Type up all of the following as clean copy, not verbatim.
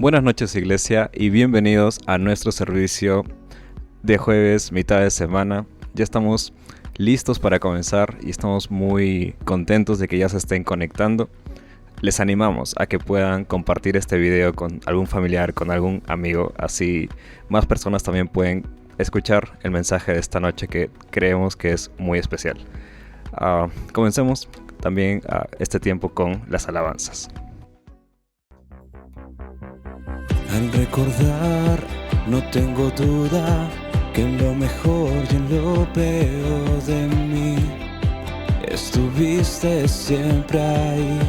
Buenas noches, iglesia, y bienvenidos a nuestro servicio de jueves, mitad de semana. Ya estamos listos para comenzar y estamos muy contentos de que ya se estén conectando. Les animamos a que puedan compartir este video con algún familiar, con algún amigo, así más personas también pueden escuchar el mensaje de esta noche que creemos que es muy especial. Comencemos también este tiempo con las alabanzas. Al recordar, no tengo duda que en lo mejor y en lo peor de mí estuviste siempre ahí.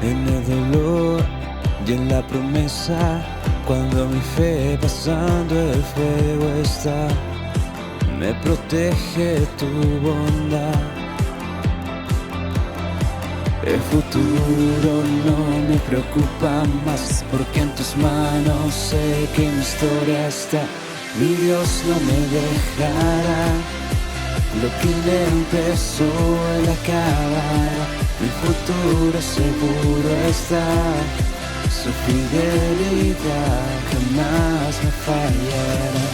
En el dolor y en la promesa, cuando mi fe pasando el fuego está, me protege tu bondad. El futuro no me preocupa más, porque en tus manos sé que mi historia está. Mi Dios no me dejará, lo que le empezó él acabará. Mi futuro seguro está, su fidelidad jamás me fallará.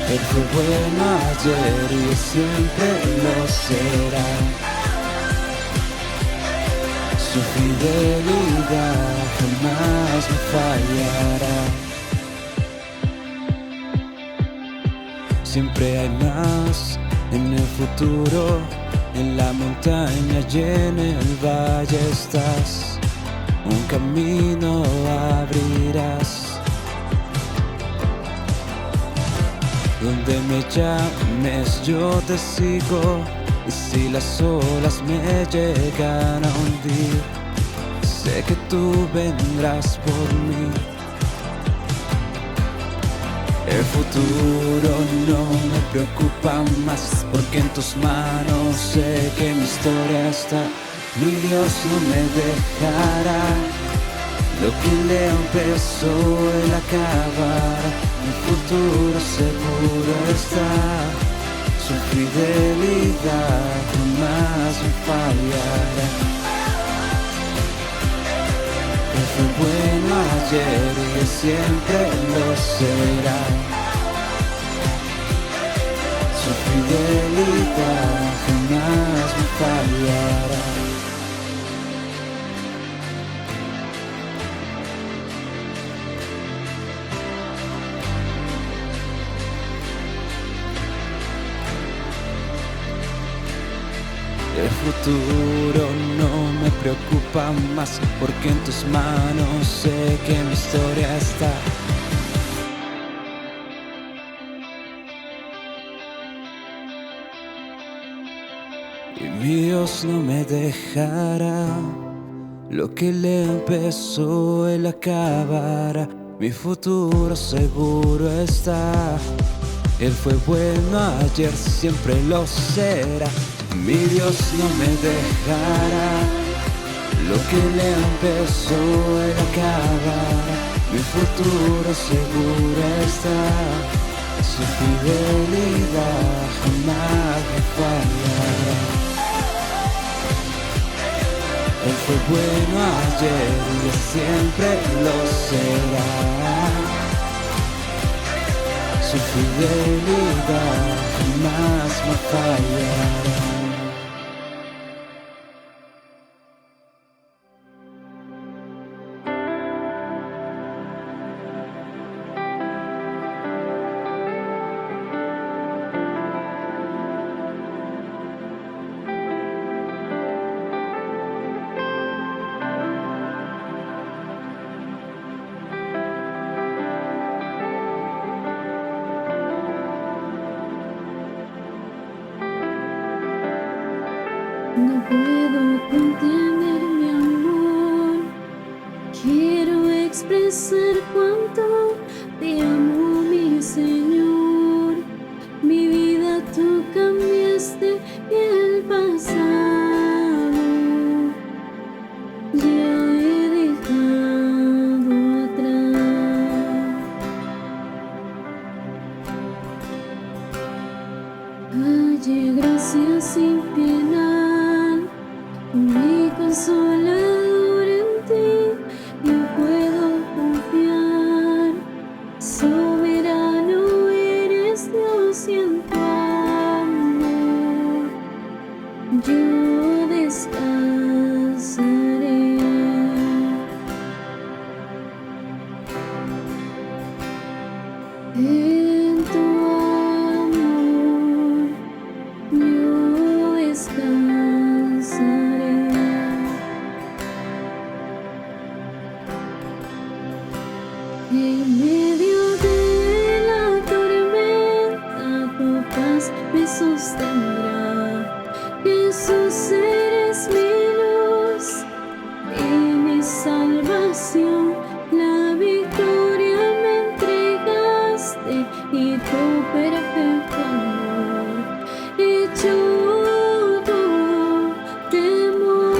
Él fue bueno ayer y siempre lo será. Su fidelidad jamás me fallará. Siempre hay más en el futuro, en la montaña y en el valle estás. Un camino abrirás. Donde me llames yo te sigo, y si las olas me llegan a hundir, sé que tú vendrás por mí. El futuro no me preocupa más, porque en tus manos sé que mi historia está. Mi Dios no me dejará, lo que le empezó él acabará. Mi futuro seguro está, su fidelidad jamás me fallará. Él fue bueno ayer y siempre lo será. Su fidelidad jamás me fallará. El futuro no me preocupa más, porque en tus manos sé que mi historia está. Y mi Dios no me dejará, lo que le empezó él acabará. Mi futuro seguro está. Él fue bueno ayer, siempre lo será. Mi Dios no me dejará, lo que le empezó él acabará. Mi futuro seguro está, su fidelidad jamás me fallará. Él fue bueno ayer y siempre lo será. Su fidelidad jamás me fallará. No puedo contener mi amor, quiero expresar cuánto te amo, mi Señor. Mi vida tú cambiaste y el pasado ya he dejado atrás. Halle gracia sin piedad, En tu amor yo descansaré. En medio de la tormenta tu paz me sostendrá. Jesús, eres mi luz y mi salvación. La victoria me entregaste y tu perfecto amor echó todo temor.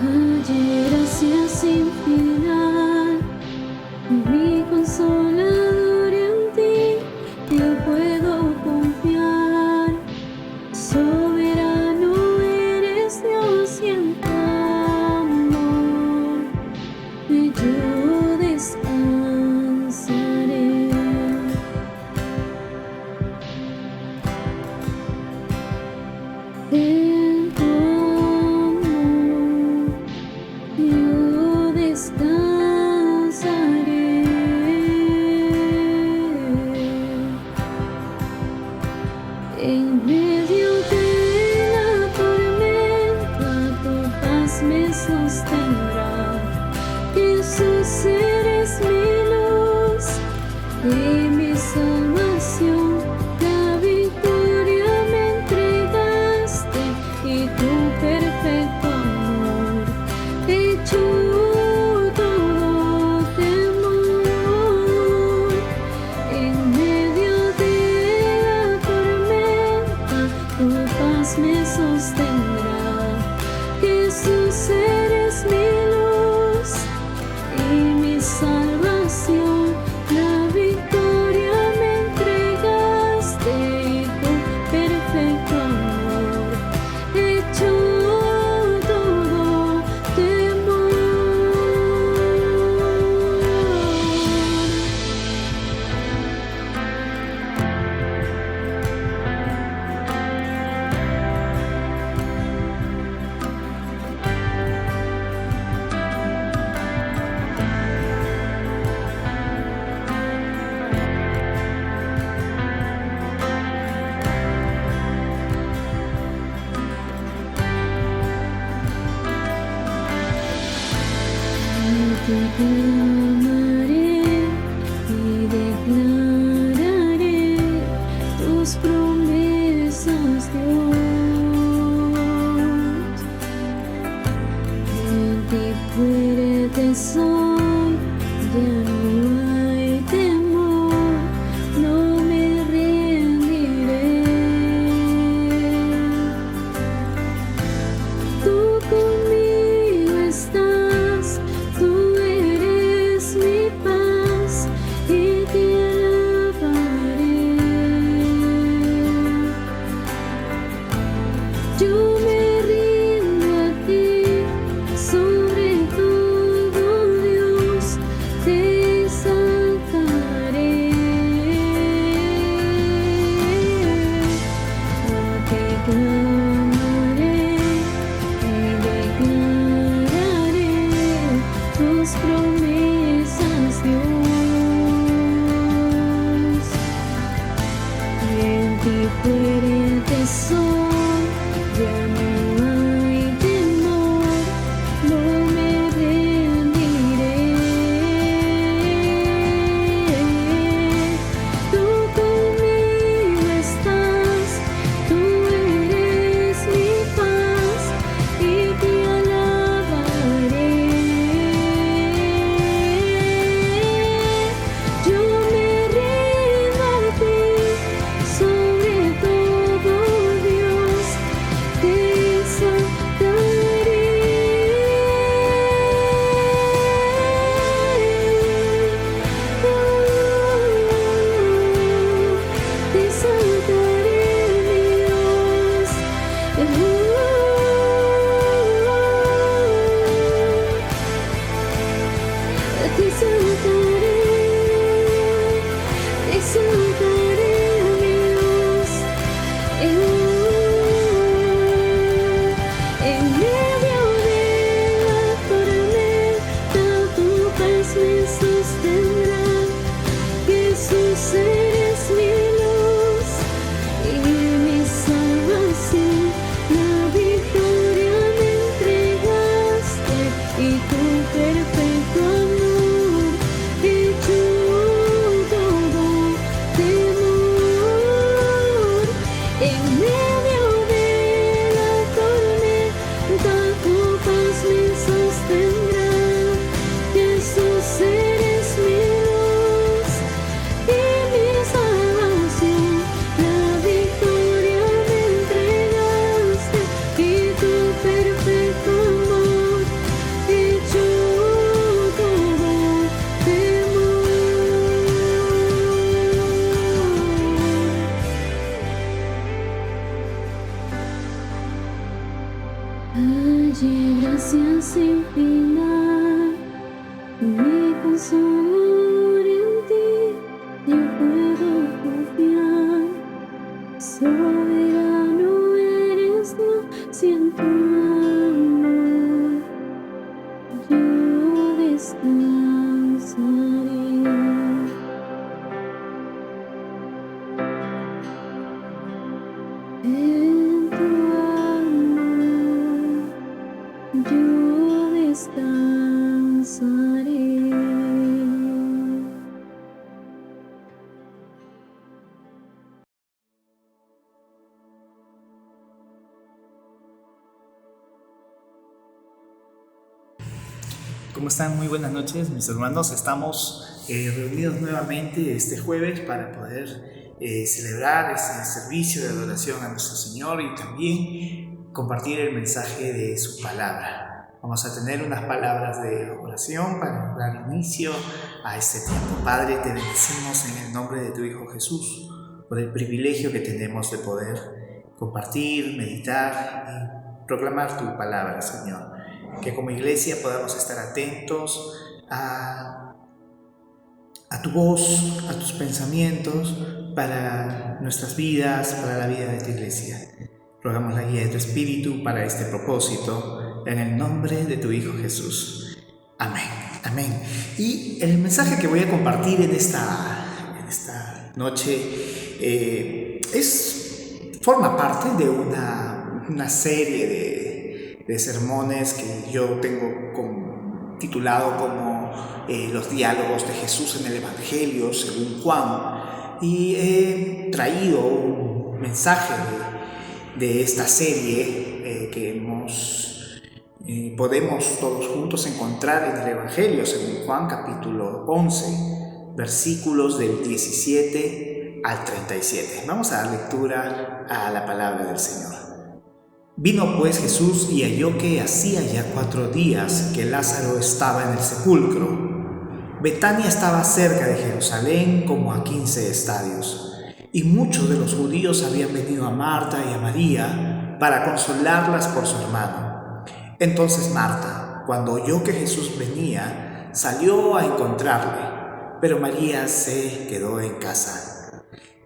Hallé gracia sin final, mi consolador en ti, yo puedo confiar. Soberano eres Dios y en tu amor yo descansaré. En tu amor yo descansaré. En medio de la tormenta tu paz me sostendrá. Jesús, eres mi luz y mi salvación. La victoria me entregaste y tu perfecto amor echó todo temor. En medio de la tormenta tu paz me sostendrá. Jesús, eres mi luz y mi salvación. La victoria me entregaste y tu perfecto amor echó todo temor. Te clamaré y declararé tus promesas, Dios. En ti fuerte soy, ya no hay temor, no me rendiré. Tú conmigo estás, tú eres mi paz y te alabaré. Yo me rindo a ti, sobre todo Dios te exaltaré. Te clamaré y declararé tus promesas, Dios. En ti fuerte soy, ya no hay temor, no me rendiré. Tú conmigo estás, tú eres mi paz y te alabaré. Yo me rindo a ti, sobre todo Dios te exaltaré. Te exaltaré, Dios. Te exaltaré, Dios. En medio de la tormenta tu perfecto amor echó todo temor. En medio de la tormenta tu paz me sostendrá. Jesús, eres mi luz y mi salvación. La victoria me entregaste y tu perfecto amor echó todo temor. Allí gracias sin final, mi consolador en ti, yo puedo confiar. Soberano eres, no siento amor, yo descansaré. En tu amor, yo descansaré. ¿Cómo están? Muy buenas noches, mis hermanos. Estamos reunidos nuevamente este jueves para poder celebrar este servicio de adoración a nuestro Señor y también compartir el mensaje de su palabra. Vamos a tener unas palabras de oración para dar inicio a este tiempo. Padre, te bendecimos en el nombre de tu Hijo Jesús por el privilegio que tenemos de poder compartir, meditar y proclamar tu palabra, Señor. Que como iglesia podamos estar atentos a tu voz, a tus pensamientos para nuestras vidas, para la vida de tu iglesia. Rogamos la guía de tu Espíritu para este propósito, en el nombre de tu Hijo Jesús. Amén. Amén. Y el mensaje que voy a compartir en esta noche forma parte de una serie de sermones que yo tengo titulado como los diálogos de Jesús en el Evangelio según Juan, y he traído un mensaje de esta serie que podemos todos juntos encontrar en el Evangelio según Juan capítulo 11 versículos del 17 al 37. Vamos a dar lectura a la palabra del Señor. Vino pues Jesús y halló que hacía ya 4 días que Lázaro estaba en el sepulcro. Betania estaba cerca de Jerusalén como a 15 estadios, y muchos de los judíos habían venido a Marta y a María para consolarlas por su hermano. Entonces Marta, cuando oyó que Jesús venía, salió a encontrarle, pero María se quedó en casa.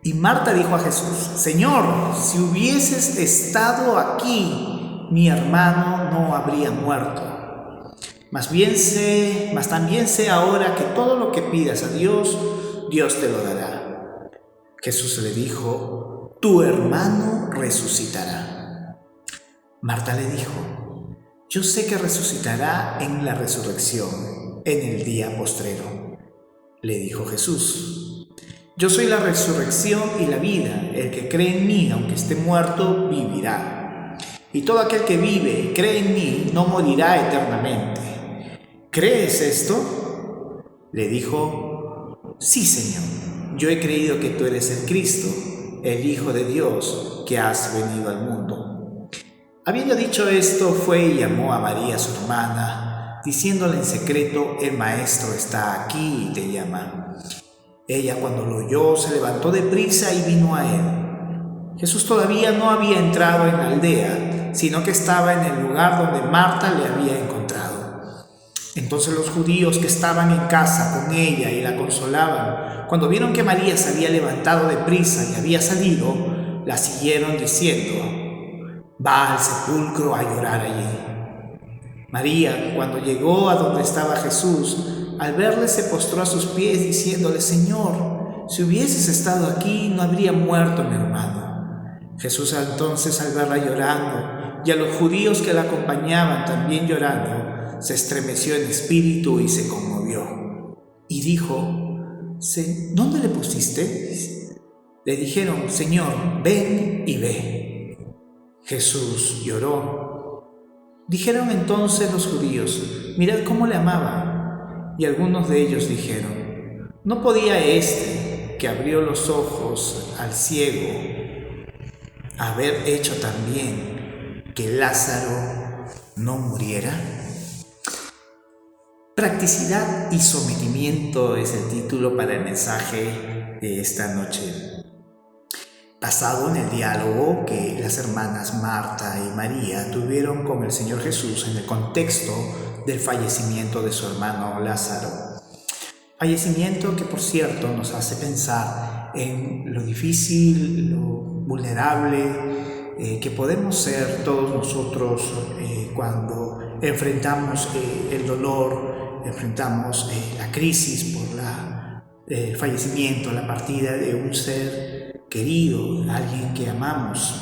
Y Marta dijo a Jesús: Señor, si hubieses estado aquí, mi hermano no habría muerto. Mas también sé ahora que todo lo que pidas a Dios, Dios te lo dará. Jesús le dijo: tu hermano resucitará. Marta le dijo: yo sé que resucitará en la resurrección, en el día postrero. Le dijo Jesús: yo soy la resurrección y la vida. El que cree en mí, aunque esté muerto, vivirá. Y todo aquel que vive y cree en mí no morirá eternamente. ¿Crees esto? Le dijo: sí, Señor. Yo he creído que tú eres el Cristo, el Hijo de Dios, que has venido al mundo. Habiendo dicho esto, fue y llamó a María, su hermana, diciéndole en secreto: el Maestro está aquí y te llama. Ella, cuando lo oyó, se levantó deprisa y vino a él. Jesús todavía no había entrado en la aldea, sino que estaba en el lugar donde Marta le había encontrado. Entonces los judíos que estaban en casa con ella y la consolaban, cuando vieron que María se había levantado deprisa y había salido, la siguieron diciendo: va al sepulcro a llorar allí. María, cuando llegó a donde estaba Jesús, al verle se postró a sus pies diciéndole: Señor, si hubieses estado aquí no habría muerto mi hermano. Jesús entonces, al verla llorando y a los judíos que la acompañaban también llorando, se estremeció en espíritu y se conmovió. Y dijo: ¿Dónde le pusiste? Le dijeron: Señor, ven y ve. Jesús lloró. Dijeron entonces los judíos: mirad cómo le amaba. Y algunos de ellos dijeron: ¿no podía este, que abrió los ojos al ciego, haber hecho también que Lázaro no muriera? Practicidad y sometimiento es el título para el mensaje de esta noche, basado en el diálogo que las hermanas Marta y María tuvieron con el Señor Jesús en el contexto del fallecimiento de su hermano Lázaro. Fallecimiento que, por cierto, nos hace pensar en lo difícil, lo vulnerable que podemos ser todos nosotros cuando enfrentamos el dolor, enfrentamos la crisis por el fallecimiento, la partida de un ser querido, alguien que amamos.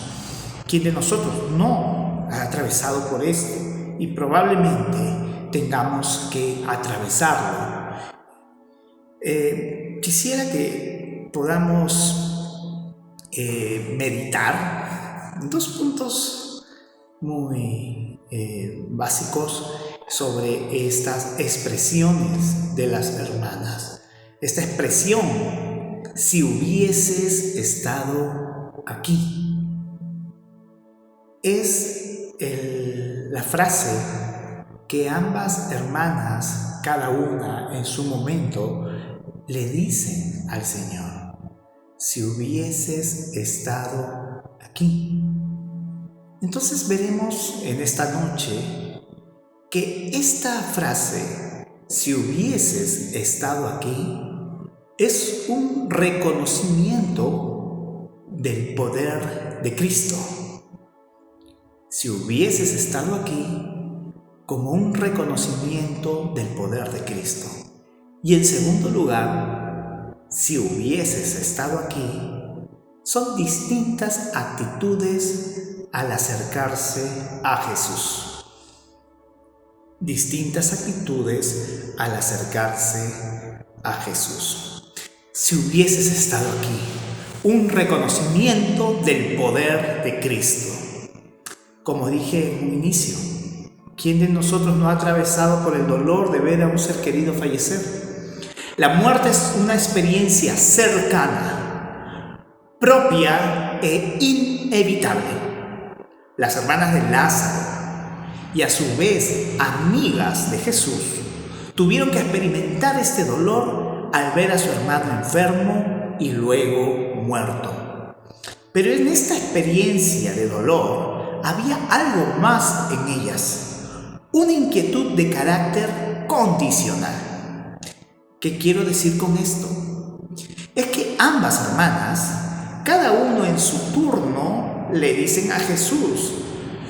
¿Quién de nosotros no ha atravesado por esto? Y probablemente tengamos que atravesarlo. Quisiera que podamos meditar en dos puntos muy básicos sobre estas expresiones de las hermanas. Esta expresión: si hubieses estado aquí, es la frase que ambas hermanas, cada una en su momento, le dicen al Señor: si hubieses estado aquí. Entonces veremos en esta noche que esta frase, si hubieses estado aquí, es un reconocimiento del poder de Cristo. Si hubieses estado aquí, como un reconocimiento del poder de Cristo. Y en segundo lugar, si hubieses estado aquí, son distintas actitudes al acercarse a Jesús. Distintas actitudes al acercarse a Jesús. Si hubieses estado aquí, un reconocimiento del poder de Cristo. Como dije en un inicio, ¿quién de nosotros no ha atravesado por el dolor de ver a un ser querido fallecer? La muerte es una experiencia cercana, propia e inevitable. Las hermanas de Lázaro, y a su vez amigas de Jesús, tuvieron que experimentar este dolor al ver a su hermano enfermo y luego muerto. Pero en esta experiencia de dolor había algo más en ellas, una inquietud de carácter condicional. ¿Qué quiero decir con esto? Es que ambas hermanas, cada uno en su turno, le dicen a Jesús: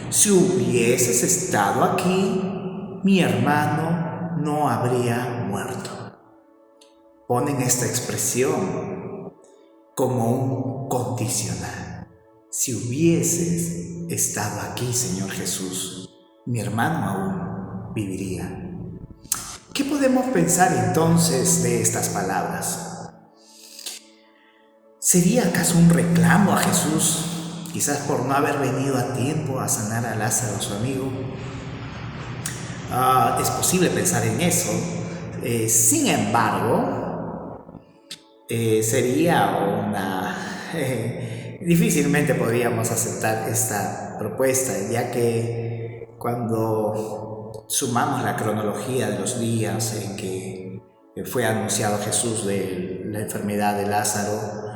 si hubieses estado aquí, mi hermano no habría muerto. Ponen esta expresión como un condicional. Si hubieses estado aquí, Señor Jesús, mi hermano aún viviría. ¿Qué podemos pensar entonces de estas palabras? ¿Sería acaso un reclamo a Jesús, quizás por no haber venido a tiempo a sanar a Lázaro, su amigo? Es posible pensar en eso. Sin embargo, sería difícilmente podríamos aceptar esta propuesta, ya que cuando sumamos la cronología de los días en que fue anunciado a Jesús de la enfermedad de Lázaro,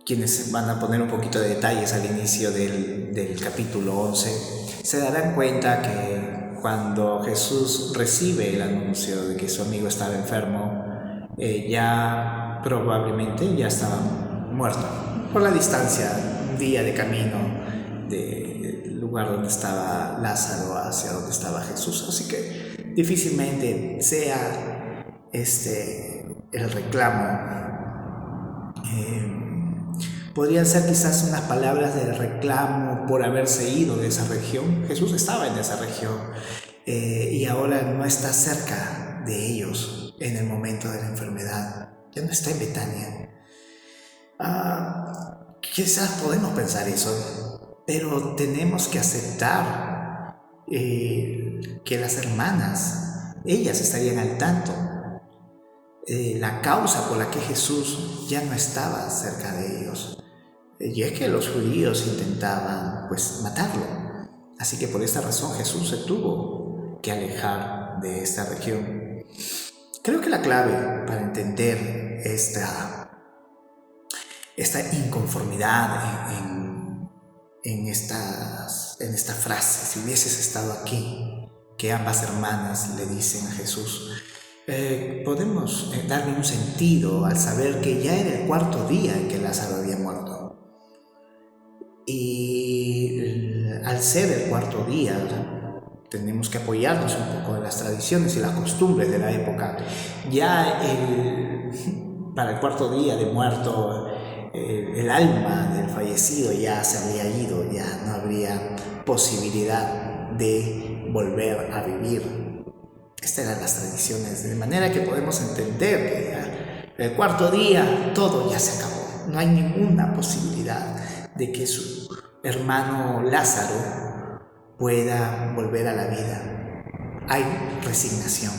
quienes van a poner un poquito de detalles al inicio del capítulo 11, se darán cuenta que cuando Jesús recibe el anuncio de que su amigo estaba enfermo, ya probablemente ya estaba muerto por la distancia, un día de camino del lugar donde estaba Lázaro hacia donde estaba Jesús. Así que difícilmente sea el reclamo Podrían ser quizás unas palabras de reclamo por haberse ido de esa región. Jesús estaba en esa región y ahora no está cerca de ellos en el momento de la enfermedad. Ya no está en Betania. Quizás podemos pensar eso, pero tenemos que aceptar que las hermanas, ellas estarían al tanto la causa por la que Jesús ya no estaba cerca de ellos. Y es que los judíos intentaban matarlo. Así que por esta razón Jesús se tuvo que alejar de esta región. Creo que la clave para entender esta inconformidad en esta frase, si hubieses estado aquí, que ambas hermanas le dicen a Jesús, podemos darle un sentido al saber que ya era el cuarto día en que Lázaro había muerto. Y al ser el cuarto día, tenemos que apoyarnos un poco en las tradiciones y las costumbres de la época. Ya para el cuarto día de muerto, el alma del fallecido ya se había ido, ya no habría posibilidad de volver a vivir. Estas eran las tradiciones, de manera que podemos entender que ya el cuarto día todo ya se acabó. No hay ninguna posibilidad de que su hermano Lázaro pueda volver a la vida. Hay resignación.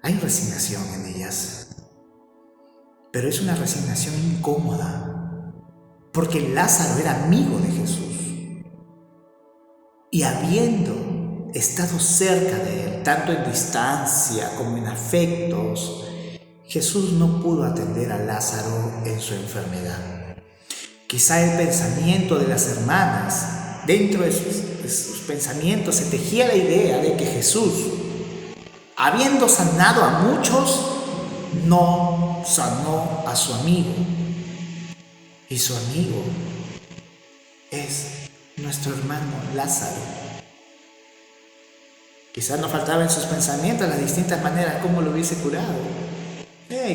Hay resignación en ellas. Pero es una resignación incómoda, porque Lázaro era amigo de Jesús. Y habiendo estado cerca de él, tanto en distancia como en afectos, Jesús no pudo atender a Lázaro en su enfermedad. Quizá el pensamiento de las hermanas, dentro de sus pensamientos se tejía la idea de que Jesús, habiendo sanado a muchos, no sanó a su amigo. Y su amigo es nuestro hermano Lázaro. Quizás no faltaba en sus pensamientos las distintas maneras como lo hubiese curado.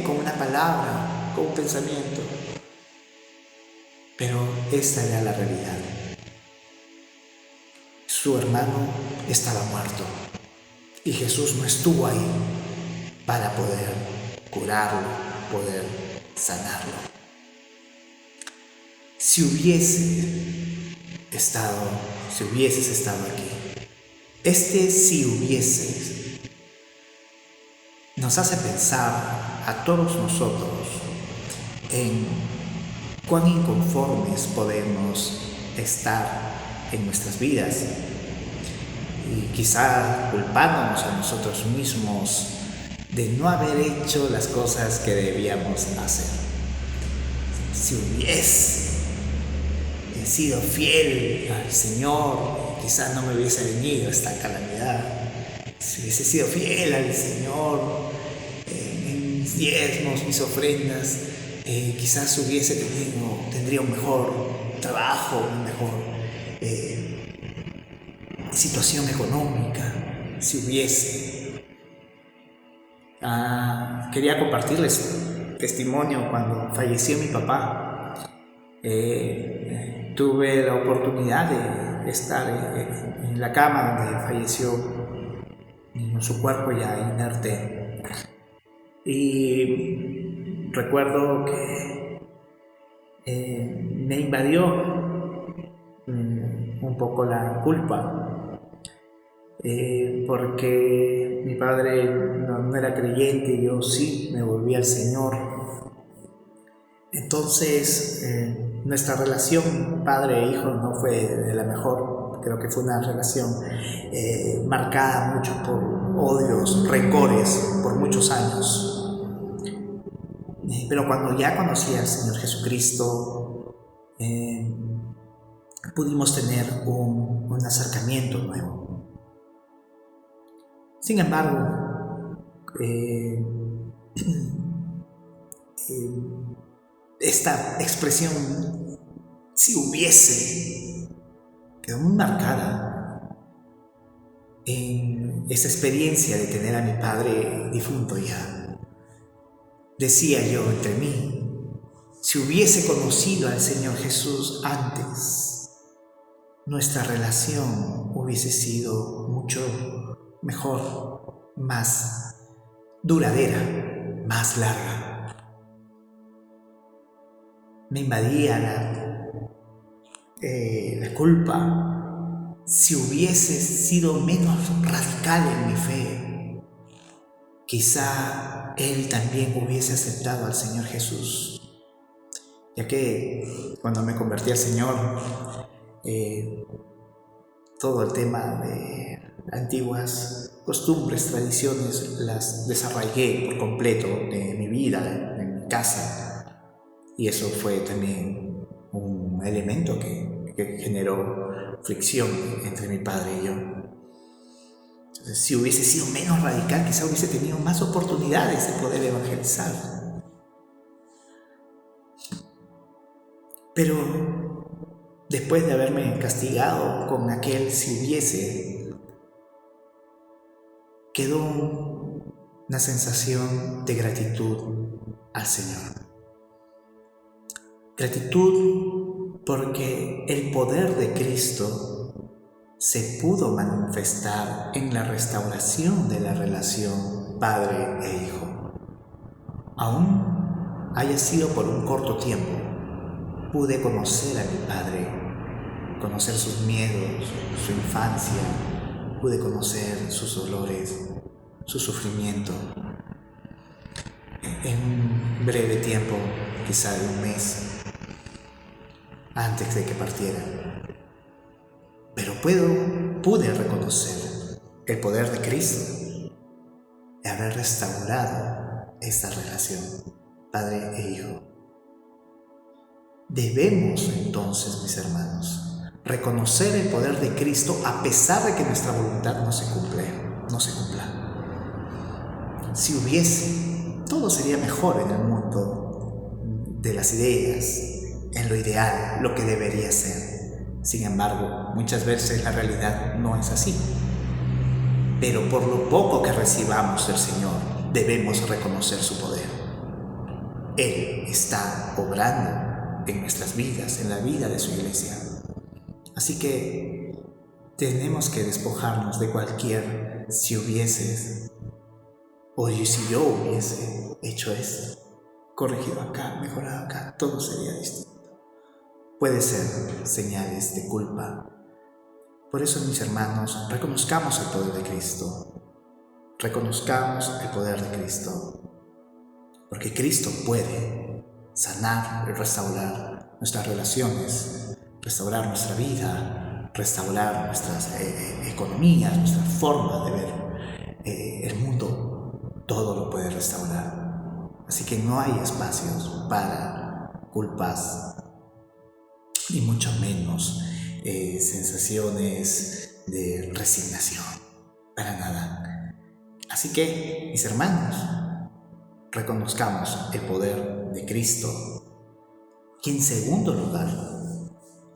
Con una palabra, con un pensamiento. Pero esta era la realidad. Su hermano estaba muerto y Jesús no estuvo ahí para poder curarlo, poder sanarlo. Si hubieses estado aquí, si hubieses nos hace pensar a todos nosotros en cuán inconformes podemos estar en nuestras vidas y quizá culpándonos a nosotros mismos de no haber hecho las cosas que debíamos hacer. Si hubiese sido fiel al Señor, quizás no me hubiese venido esta calamidad. Si hubiese sido fiel al Señor en mis diezmos, mis ofrendas, quizás tendría un mejor trabajo, una mejor situación económica, si hubiese. Quería compartirles testimonio cuando falleció mi papá. Tuve la oportunidad de estar en la cama donde falleció, en su cuerpo ya inerte. Y recuerdo que me invadió un poco la culpa, porque mi padre no era creyente y yo sí me volví al Señor. Entonces nuestra relación padre e hijo no fue de la mejor. Creo que fue una relación marcada mucho por odios, rencores por muchos años. Pero cuando ya conocí al Señor Jesucristo, pudimos tener un acercamiento nuevo. Sin embargo, esta expresión, si hubiese, quedó muy marcada en esa experiencia de tener a mi padre difunto ya. Decía yo entre mí, Si hubiese conocido al Señor Jesús antes, nuestra relación hubiese sido mucho mejor, más duradera, más larga. Me invadía la culpa si hubiese sido menos radical en mi fe. Quizá él también hubiese aceptado al Señor Jesús, ya que cuando me convertí al Señor, todo el tema de antiguas costumbres, tradiciones, las desarraigué por completo de mi vida, de mi casa, y eso fue también un elemento que generó fricción entre mi padre y yo. Entonces, si hubiese sido menos radical, quizá hubiese tenido más oportunidades de poder evangelizar. Pero después de haberme castigado con aquel si hubiese, quedó una sensación de gratitud al Señor. Gratitud porque el poder de Cristo se pudo manifestar en la restauración de la relación padre e hijo. Aún haya sido por un corto tiempo, pude conocer a mi padre, conocer sus miedos, su infancia, pude conocer sus dolores, su sufrimiento. En un breve tiempo, quizá de un mes, antes de que partiera. Pero pude reconocer el poder de Cristo de haber restaurado esta relación, padre e hijo. Debemos entonces, mis hermanos, reconocer el poder de Cristo a pesar de que nuestra voluntad no se cumpla. Si hubiese, todo sería mejor en el mundo de las ideas, en lo ideal, lo que debería ser. Sin embargo, muchas veces la realidad no es así. Pero por lo poco que recibamos del Señor, debemos reconocer su poder. Él está obrando en nuestras vidas, en la vida de su iglesia. Así que tenemos que despojarnos de cualquier si hubieses, o si yo hubiese hecho esto, corregido acá, mejorado acá, todo sería distinto. Puede ser señales de culpa. Por eso, mis hermanos, reconozcamos el poder de Cristo. Reconozcamos el poder de Cristo. Porque Cristo puede sanar y restaurar nuestras relaciones, restaurar nuestra vida, restaurar nuestras economías, nuestra forma de ver el mundo. Todo lo puede restaurar. Así que no hay espacios para culpas, ni mucho menos sensaciones de resignación, para nada. Así que, mis hermanos, reconozcamos el poder de Cristo. Y en segundo lugar,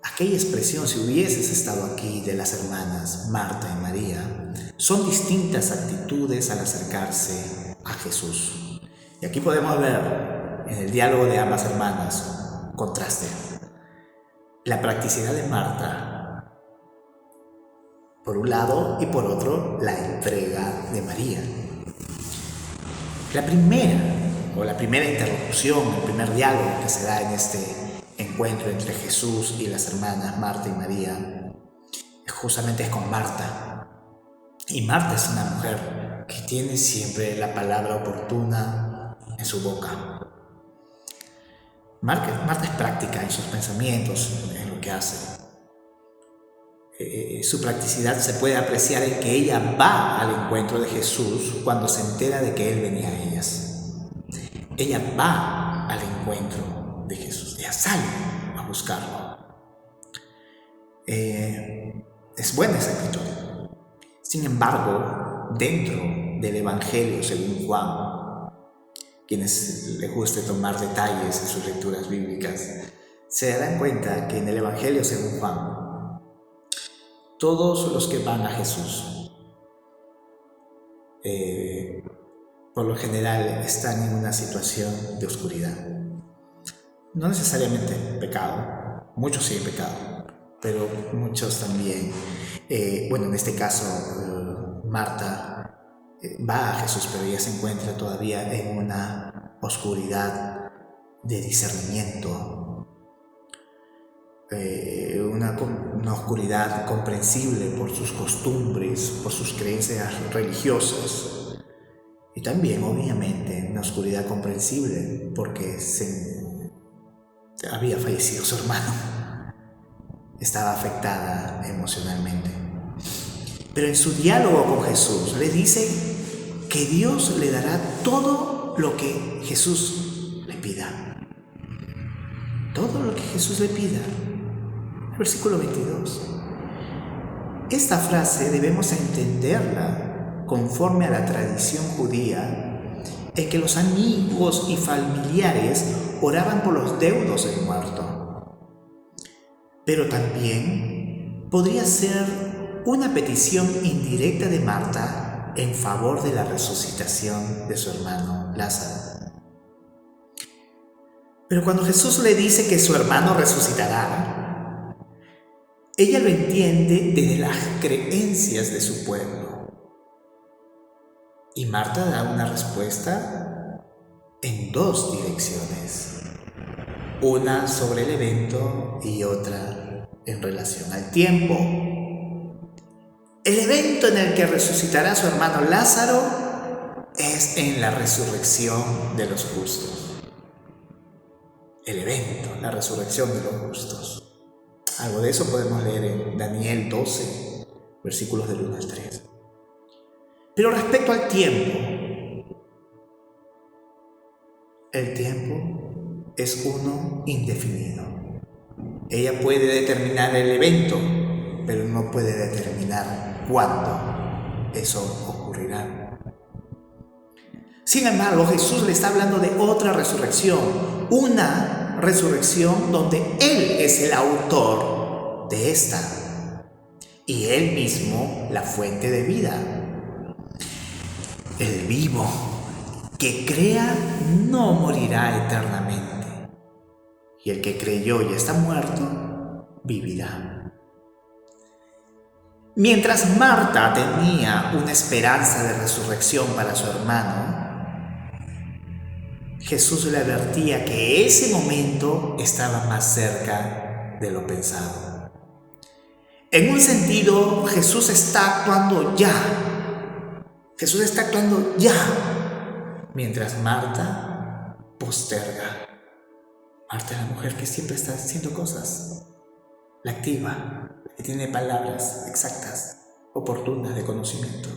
aquella expresión, si hubieses estado aquí, de las hermanas Marta y María, son distintas actitudes al acercarse a Jesús. Y aquí podemos ver en el diálogo de ambas hermanas un contraste. La practicidad de Marta, por un lado, y por otro, la entrega de María. La primera interlocución, el primer diálogo que se da en este encuentro entre Jesús y las hermanas Marta y María, justamente es con Marta. Y Marta es una mujer que tiene siempre la palabra oportuna en su boca. Marta es práctica en sus pensamientos, en lo que hace. Su practicidad se puede apreciar en que ella va al encuentro de Jesús cuando se entera de que Él venía a ellas. Ella va al encuentro de Jesús, ella sale a buscarlo. Es buena esa actitud. Sin embargo, dentro del Evangelio según Juan, quienes les guste tomar detalles en sus lecturas bíblicas, se darán cuenta que en el Evangelio según Juan, todos los que van a Jesús, por lo general están en una situación de oscuridad. no necesariamente pecado, muchos sí pecado, pero muchos también, en este caso Marta va a Jesús, pero ella se encuentra todavía en una oscuridad de discernimiento, una oscuridad comprensible por sus costumbres, por sus creencias religiosas, y también obviamente una oscuridad comprensible porque había fallecido su hermano, estaba afectada emocionalmente. Pero en su diálogo con Jesús le dice que Dios le dará todo lo que Jesús le pida. Todo lo que Jesús le pida. Versículo 22. Esta frase debemos entenderla conforme a la tradición judía, en que los amigos y familiares oraban por los deudos del muerto. Pero también podría ser una petición indirecta de Marta en favor de la resucitación de su hermano Lázaro. Pero cuando Jesús le dice que su hermano resucitará, ella lo entiende desde las creencias de su pueblo. Y Marta da una respuesta en dos direcciones. Una sobre el evento y otra en relación al tiempo. El evento en el que resucitará su hermano Lázaro es en la resurrección de los justos. El evento, la resurrección de los justos. Algo de eso podemos leer en Daniel 12, versículos del 1 al 3. Pero respecto al tiempo, el tiempo es uno indefinido. Ella puede determinar el evento, pero no puede determinar cuándo eso ocurrirá. Sin embargo, Jesús le está hablando de otra resurrección, una resurrección donde Él es el autor de esta y Él mismo la fuente de vida. El vivo que crea no morirá eternamente, y el que creyó y está muerto vivirá. Mientras Marta tenía una esperanza de resurrección para su hermano, Jesús le advertía que ese momento estaba más cerca de lo pensado. En un sentido, Jesús está actuando ya. Jesús está actuando ya, mientras Marta posterga. Marta es la mujer que siempre está haciendo cosas, la activa, la que tiene palabras exactas, oportunas de conocimiento.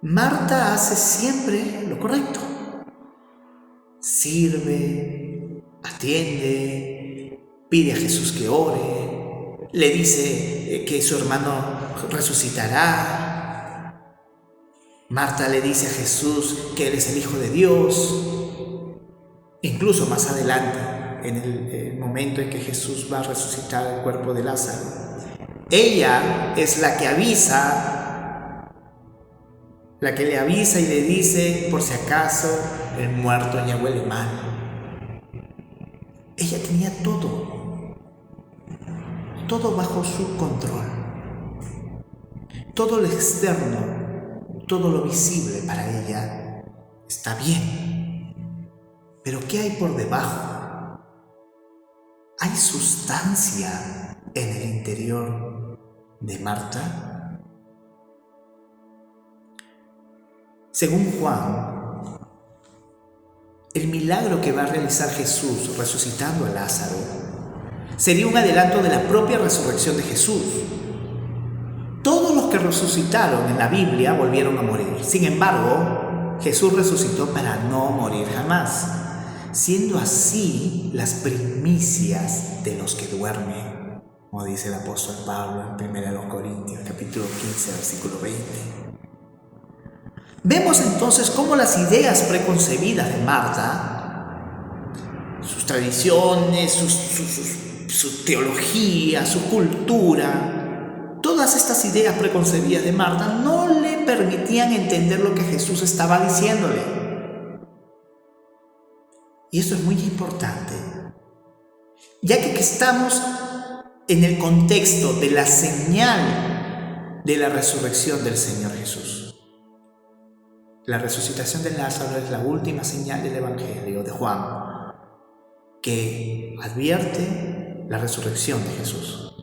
Marta hace siempre lo correcto. Sirve, atiende, pide a Jesús que ore, le dice que su hermano resucitará. Marta le dice a Jesús que Él es el Hijo de Dios. Incluso más adelante, en el momento en que Jesús va a resucitar el cuerpo de Lázaro, ella es la que le avisa y le dice, por si acaso el muerto ya huele mal. Ella tenía todo bajo su control. Todo lo externo, todo lo visible para ella está bien. Pero ¿qué hay por debajo? ¿Hay sustancia en el interior de Marta? Según Juan, el milagro que va a realizar Jesús resucitando a Lázaro sería un adelanto de la propia resurrección de Jesús. Todos los que resucitaron en la Biblia volvieron a morir. Sin embargo, Jesús resucitó para no morir jamás, siendo así las primicias de los que duermen, como dice el apóstol Pablo en 1 Corintios, capítulo 15, versículo 20. Vemos entonces cómo las ideas preconcebidas de Marta, sus tradiciones, su teología, su cultura, todas estas ideas preconcebidas de Marta no le permitían entender lo que Jesús estaba diciéndole. Y esto es muy importante, ya que estamos en el contexto de la señal de la resurrección del Señor Jesús. La resucitación de Lázaro es la última señal del Evangelio de Juan, que advierte la resurrección de Jesús.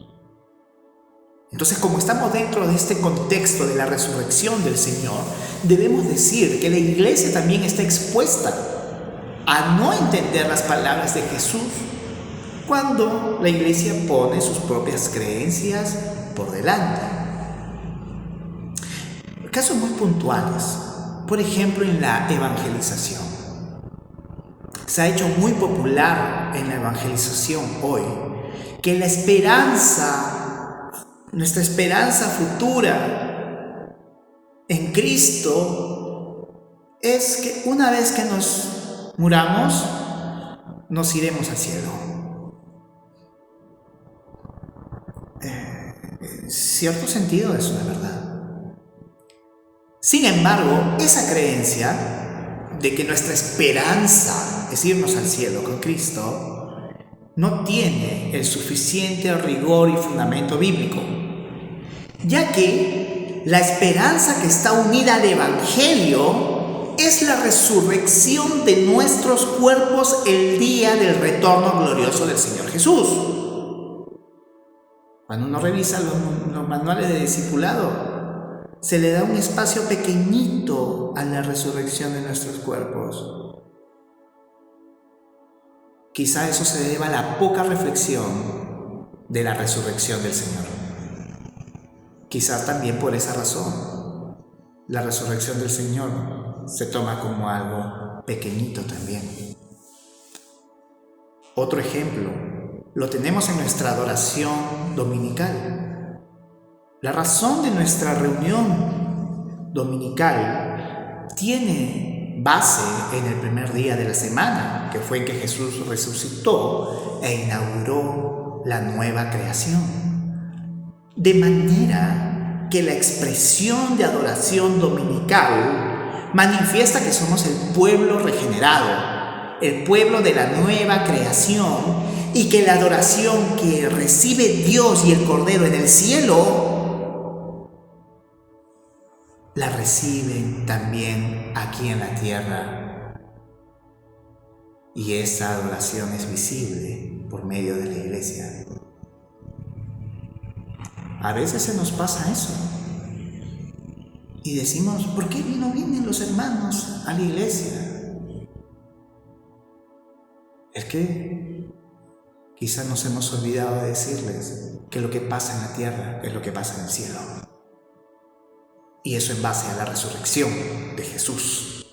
Entonces, como estamos dentro de este contexto de la resurrección del Señor, debemos decir que la iglesia también está expuesta a no entender las palabras de Jesús cuando la iglesia pone sus propias creencias por delante. Casos muy puntuales, por ejemplo, en la evangelización. Se ha hecho muy popular en la evangelización hoy que nuestra esperanza futura en Cristo es que una vez que nos muramos, nos iremos al cielo. En cierto sentido es una verdad. Sin embargo, esa creencia de que nuestra esperanza es irnos al cielo con Cristo no tiene el suficiente rigor y fundamento bíblico, ya que la esperanza que está unida al Evangelio es la resurrección de nuestros cuerpos el día del retorno glorioso del Señor Jesús. Cuando uno revisa los manuales de discipulado, se le da un espacio pequeñito a la resurrección de nuestros cuerpos. Quizá eso se deba a la poca reflexión de la resurrección del Señor. Quizás también por esa razón, la resurrección del Señor se toma como algo pequeñito también. Otro ejemplo, lo tenemos en nuestra adoración dominical. La razón de nuestra reunión dominical tiene base en el primer día de la semana, que fue en que Jesús resucitó e inauguró la nueva creación. De manera que la expresión de adoración dominical manifiesta que somos el pueblo regenerado, el pueblo de la nueva creación, y que la adoración que recibe Dios y el Cordero en el cielo la reciben también aquí en la tierra. Y esa adoración es visible por medio de la iglesia. A veces se nos pasa eso. Y decimos, ¿por qué no vienen los hermanos a la iglesia? Es que quizás nos hemos olvidado de decirles que lo que pasa en la tierra es lo que pasa en el cielo. Y eso en base a la resurrección de Jesús,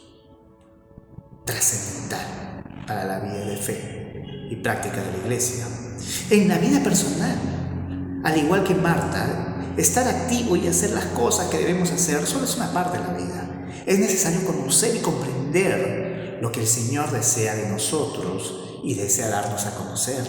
trascendental para la vida de fe y práctica de la iglesia. En la vida personal, al igual que Marta, estar activo y hacer las cosas que debemos hacer solo es una parte de la vida. Es necesario conocer y comprender lo que el Señor desea de nosotros y desea darnos a conocer.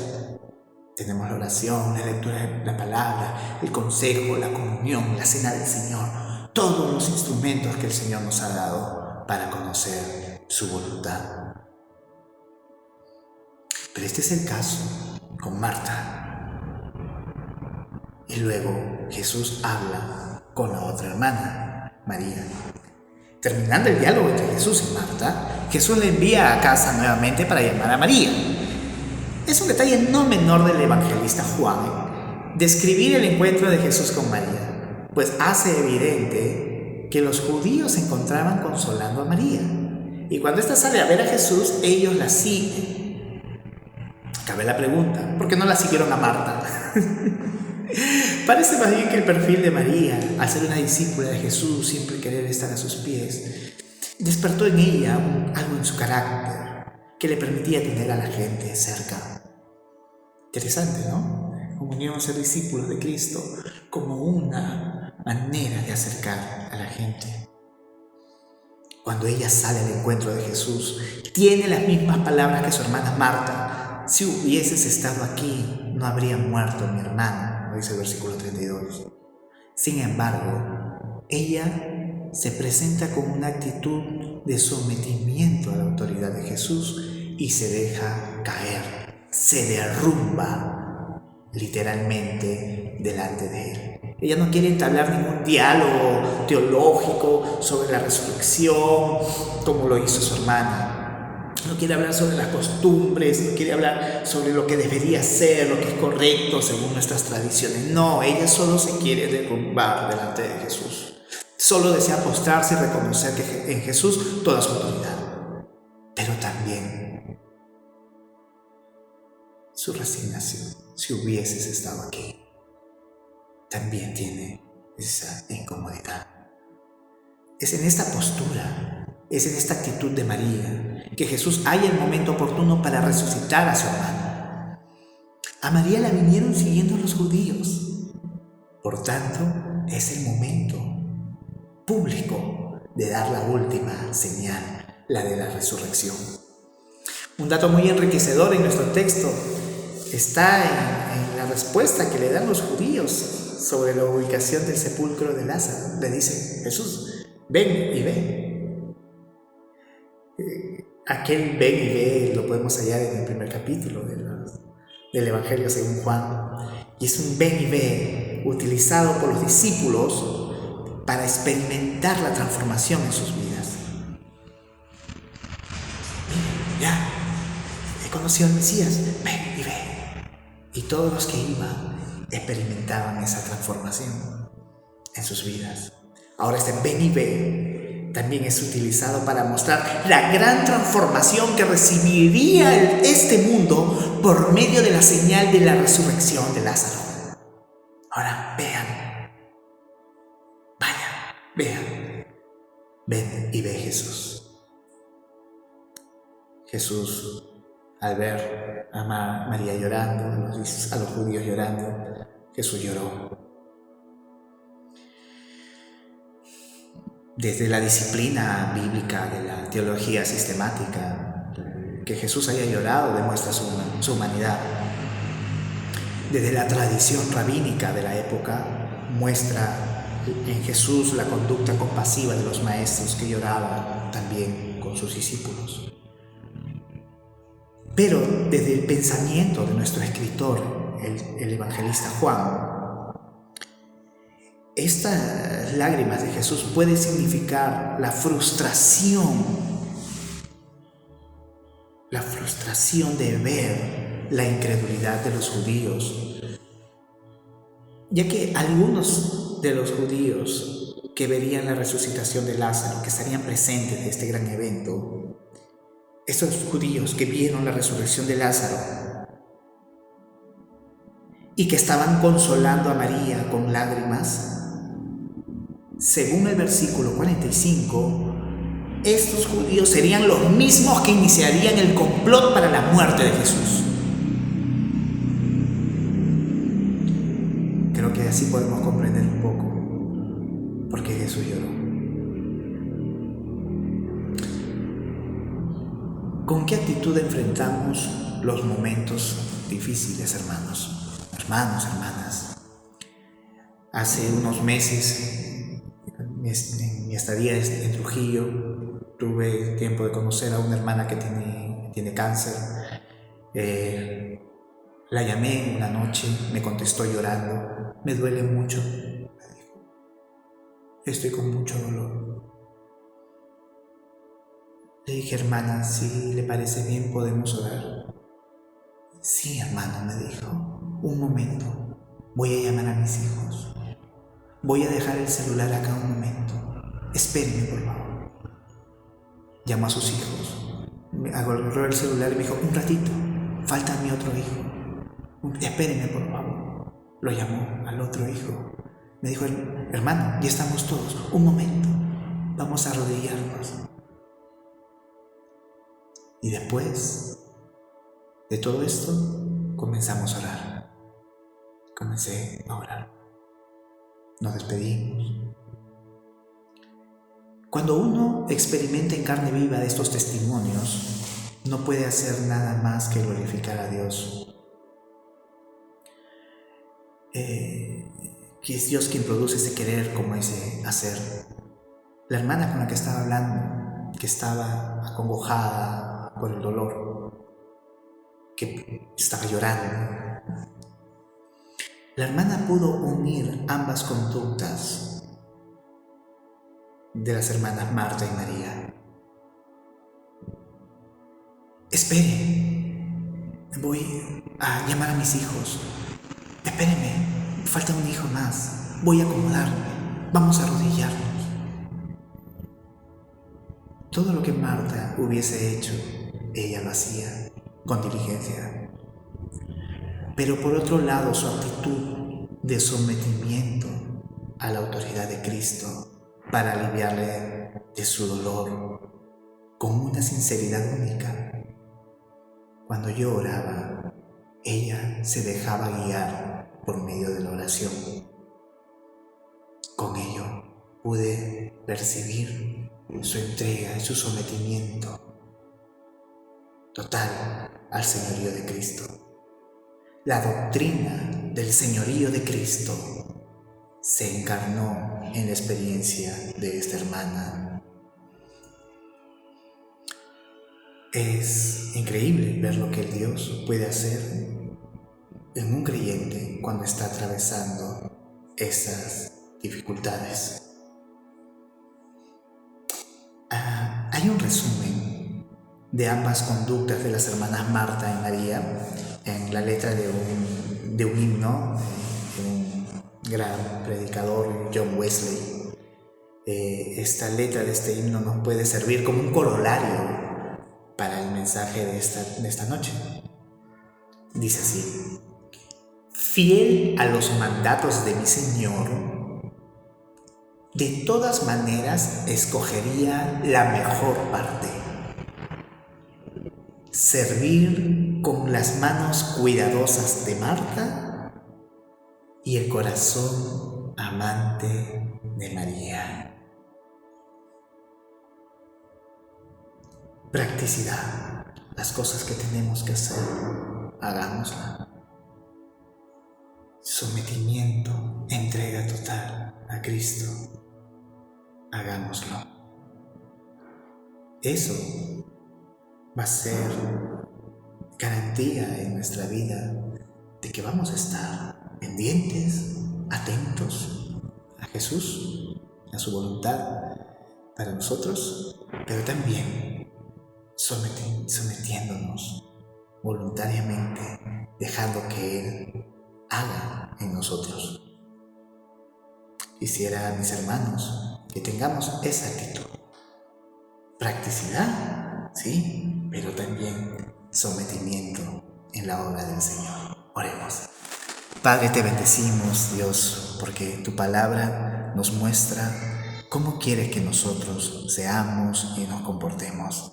Tenemos la oración, la lectura de la palabra, el consejo, la comunión, la cena del Señor. Todos los instrumentos que el Señor nos ha dado para conocer su voluntad. Pero este es el caso con Marta. Y luego Jesús habla con la otra hermana, María. Terminando el diálogo entre Jesús y Marta, Jesús le envía a casa nuevamente para llamar a María. Es un detalle no menor del evangelista Juan describir el encuentro de Jesús con María, pues hace evidente que los judíos se encontraban consolando a María. Y cuando ésta sale a ver a Jesús, ellos la siguen. Cabe la pregunta, ¿por qué no la siguieron a Marta? Parece más bien que el perfil de María, al ser una discípula de Jesús, siempre querer estar a sus pies, despertó en ella algo en su carácter que le permitía tener a la gente cerca. Interesante, ¿no? Comunión, ser discípulos de Cristo como una manera de acercar a la gente. Cuando ella sale al encuentro de Jesús, tiene las mismas palabras que su hermana Marta. Si hubieses estado aquí, no habría muerto mi hermano, dice el versículo 32. Sin embargo, ella se presenta con una actitud de sometimiento a la autoridad de Jesús y se deja caer, se derrumba literalmente delante de él. Ella no quiere entablar ningún diálogo teológico sobre la resurrección como lo hizo su hermana. No quiere hablar sobre las costumbres, no quiere hablar sobre lo que debería ser, lo que es correcto según nuestras tradiciones. No, ella solo se quiere derrumbar delante de Jesús. Solo desea postrarse y reconocer que en Jesús toda su autoridad. Pero también su resignación, si hubieses estado aquí, también tiene esa incomodidad. Es en esta postura, es en esta actitud de María que Jesús halla el momento oportuno para resucitar a su hermano. A María la vinieron siguiendo los judíos. Por tanto, es el momento público de dar la última señal, la de la resurrección. Un dato muy enriquecedor en nuestro texto está en la respuesta que le dan los judíos sobre la ubicación del sepulcro de Lázaro. Le dice Jesús: ven y ve. Aquel ven y ve lo podemos hallar en el primer capítulo del Evangelio según Juan. Y es un ven y ve utilizado por los discípulos para experimentar la transformación en sus vidas. Ya, he conocido al Mesías, ven y ve. Y todos los que iban experimentaban esa transformación en sus vidas. Ahora este ven y ve también es utilizado para mostrar la gran transformación que recibiría este mundo por medio de la señal de la resurrección de Lázaro. Ahora vean, vean, ven y ve Jesús. Jesús, al ver a María llorando, a los judíos llorando, Jesús lloró. Desde la disciplina bíblica de la teología sistemática, que Jesús haya llorado demuestra su humanidad. Desde la tradición rabínica de la época, muestra en Jesús la conducta compasiva de los maestros que lloraban también con sus discípulos. Pero desde el pensamiento de nuestro escritor, el evangelista Juan, estas lágrimas de Jesús puede significar la frustración de ver la incredulidad de los judíos, ya que algunos de los judíos que verían la resucitación de Lázaro, que estarían presentes en este gran evento, estos judíos que vieron la resurrección de Lázaro y que estaban consolando a María con lágrimas, según el versículo 45, estos judíos serían los mismos que iniciarían el complot para la muerte de Jesús. Creo que así podemos comprender un poco por qué Jesús lloró. ¿Con qué actitud enfrentamos los momentos difíciles, hermanos, hermanas? Hace unos meses, en mi estadía en Trujillo, tuve tiempo de conocer a una hermana que tiene cáncer. La llamé una noche, me contestó llorando: me duele mucho, me dijo, estoy con mucho dolor. Le dije: hermana, si le parece bien, ¿podemos orar? Sí, hermano, me dijo, un momento, voy a llamar a mis hijos. Voy a dejar el celular acá un momento. Espérenme, por favor. Llamó a sus hijos. Me agarró el celular y me dijo: un ratito, falta mi otro hijo. Espérenme, por favor. Lo llamó al otro hijo. Me dijo: hermano, ya estamos todos. Un momento, vamos a arrodillarnos. Y después de todo esto, comenzamos a orar. Comencé a orar. Nos despedimos. Cuando uno experimenta en carne viva de estos testimonios, no puede hacer nada más que glorificar a Dios. Que es Dios quien produce ese querer como ese hacer. La hermana con la que estaba hablando, que estaba acongojada por el dolor, que estaba llorando. La hermana pudo unir ambas conductas de las hermanas Marta y María. Espere, voy a llamar a mis hijos. Espéreme, falta un hijo más. Voy a acomodarme. Vamos a arrodillarnos. Todo lo que Marta hubiese hecho, ella lo hacía con diligencia. Pero por otro lado, su actitud de sometimiento a la autoridad de Cristo para aliviarle de su dolor con una sinceridad única. Cuando yo oraba, ella se dejaba guiar por medio de la oración. Con ello pude percibir su entrega y su sometimiento total al señorío de Cristo. La doctrina del señorío de Cristo se encarnó en la experiencia de esta hermana. Es increíble ver lo que el Dios puede hacer en un creyente cuando está atravesando esas dificultades. Hay un resumen de ambas conductas de las hermanas Marta y María en la letra de un himno de un gran predicador, John Wesley. Esta letra de este himno nos puede servir como un corolario para el mensaje de esta noche. Dice así: fiel a los mandatos de mi Señor, de todas maneras escogería la mejor parte. Servir con las manos cuidadosas de Marta y el corazón amante de María. Practicidad. Las cosas que tenemos que hacer, hagámoslas. Sometimiento, entrega total a Cristo, hagámoslo. Eso va a ser garantía en nuestra vida de que vamos a estar pendientes, atentos a Jesús, a su voluntad para nosotros, pero también sometiéndonos voluntariamente, dejando que Él haga en nosotros. Quisiera, mis hermanos, que tengamos esa actitud. Practicidad, sí, pero también sometimiento en la obra del Señor. Oremos. Padre, te bendecimos, Dios, porque tu palabra nos muestra cómo quiere que nosotros seamos y nos comportemos.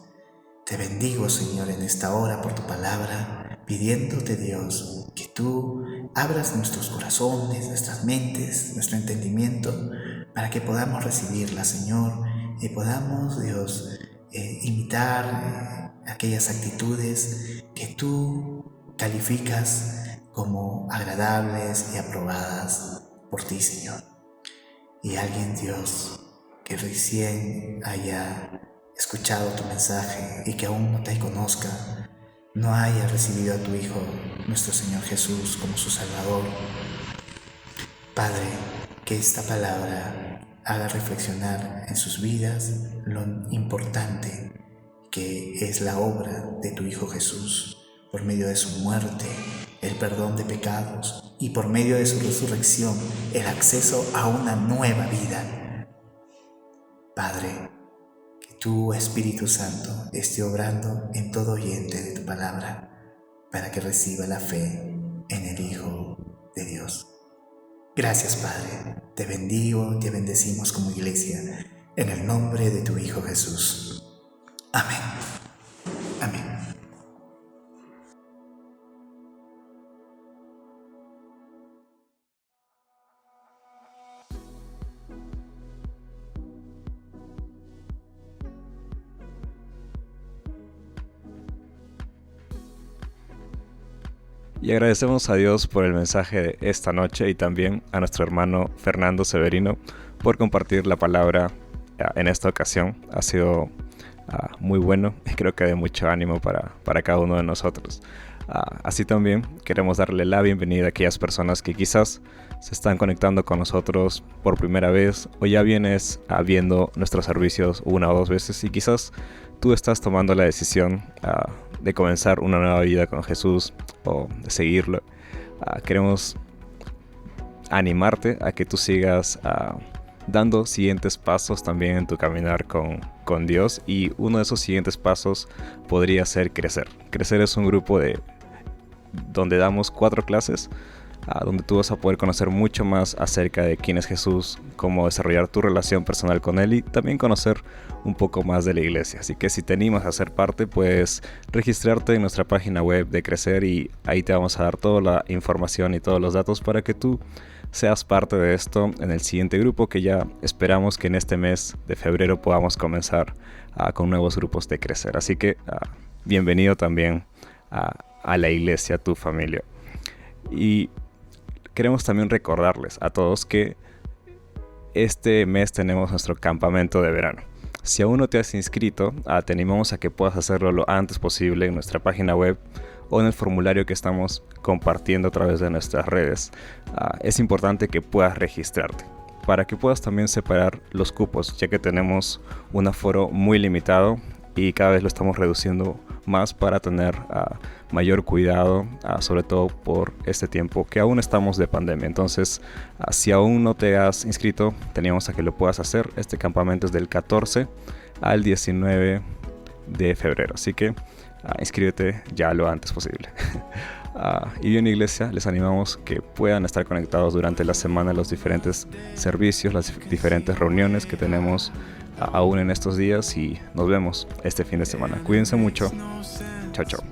Te bendigo, Señor, en esta hora por tu palabra, pidiéndote, Dios, que tú abras nuestros corazones, nuestras mentes, nuestro entendimiento, para que podamos recibirla, Señor, y podamos, Dios, imitar aquellas actitudes que tú calificas como agradables y aprobadas por ti, Señor. Y alguien, Dios, que recién haya escuchado tu mensaje y que aún no te conozca, no haya recibido a tu Hijo, nuestro Señor Jesús, como su Salvador. Padre, que esta palabra haga reflexionar en sus vidas lo importante que es la obra de tu Hijo Jesús, por medio de su muerte, el perdón de pecados, y por medio de su resurrección, el acceso a una nueva vida. Padre, que tu Espíritu Santo esté obrando en todo oyente de tu palabra, para que reciba la fe en el Hijo de Dios. Gracias, Padre. Te bendigo, te bendecimos como iglesia, en el nombre de tu Hijo Jesús. Amén. Amén. Y agradecemos a Dios por el mensaje de esta noche y también a nuestro hermano Fernando Severino por compartir la palabra en esta ocasión. Ha sido muy bueno y creo que de mucho ánimo para cada uno de nosotros. Así también queremos darle la bienvenida a aquellas personas que quizás se están conectando con nosotros por primera vez o ya vienes viendo nuestros servicios una o dos veces y quizás tú estás tomando la decisión de comenzar una nueva vida con Jesús o de seguirlo. Queremos animarte a que tú sigas dando siguientes pasos también en tu caminar con Dios, y uno de esos siguientes pasos podría ser Crecer. Crecer es un grupo donde damos 4 clases, donde tú vas a poder conocer mucho más acerca de quién es Jesús, cómo desarrollar tu relación personal con Él y también conocer un poco más de la iglesia. Así que si te animas a ser parte, puedes registrarte en nuestra página web de Crecer y ahí te vamos a dar toda la información y todos los datos para que tú seas parte de esto en el siguiente grupo, que ya esperamos que en este mes de febrero podamos comenzar con nuevos grupos de Crecer. Así que bienvenido también a la iglesia, a tu familia. Y queremos también recordarles a todos que este mes tenemos nuestro campamento de verano. Si aún no te has inscrito, te animamos a que puedas hacerlo lo antes posible en nuestra página web o en el formulario que estamos compartiendo a través de nuestras redes. Es importante que puedas registrarte para que puedas también separar los cupos, ya que tenemos un aforo muy limitado y cada vez lo estamos reduciendo más para tener mayor cuidado, sobre todo por este tiempo que aún estamos de pandemia. Entonces, si aún no te has inscrito, teníamos a que lo puedas hacer. Este campamento es del 14 al 19 de febrero, así que inscríbete ya lo antes posible. Y bien, iglesia, les animamos que puedan estar conectados durante la semana a los diferentes servicios, las diferentes reuniones que tenemos aún en estos días, y nos vemos este fin de semana. Cuídense mucho. Chao, chao.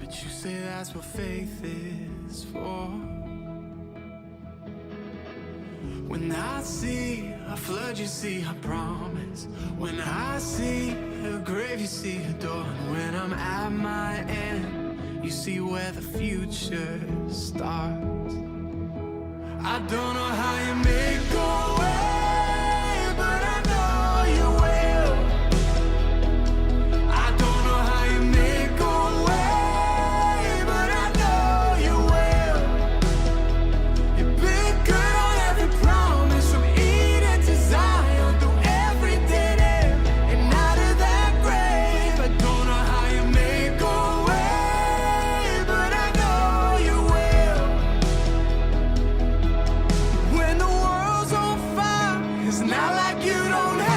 When I see a flood, you see a promise. When I see a grave, you see a door. And when I'm at my end, you see where the future starts. I don't know how you make go away, but I know you will. I don't know how you make go away, but I know you will. You've been good on every promise, from Eden to Zion, through every dead end and out of that grave. I don't know how you make go away, but I know you will. When the world's on fire, it's not like you don't have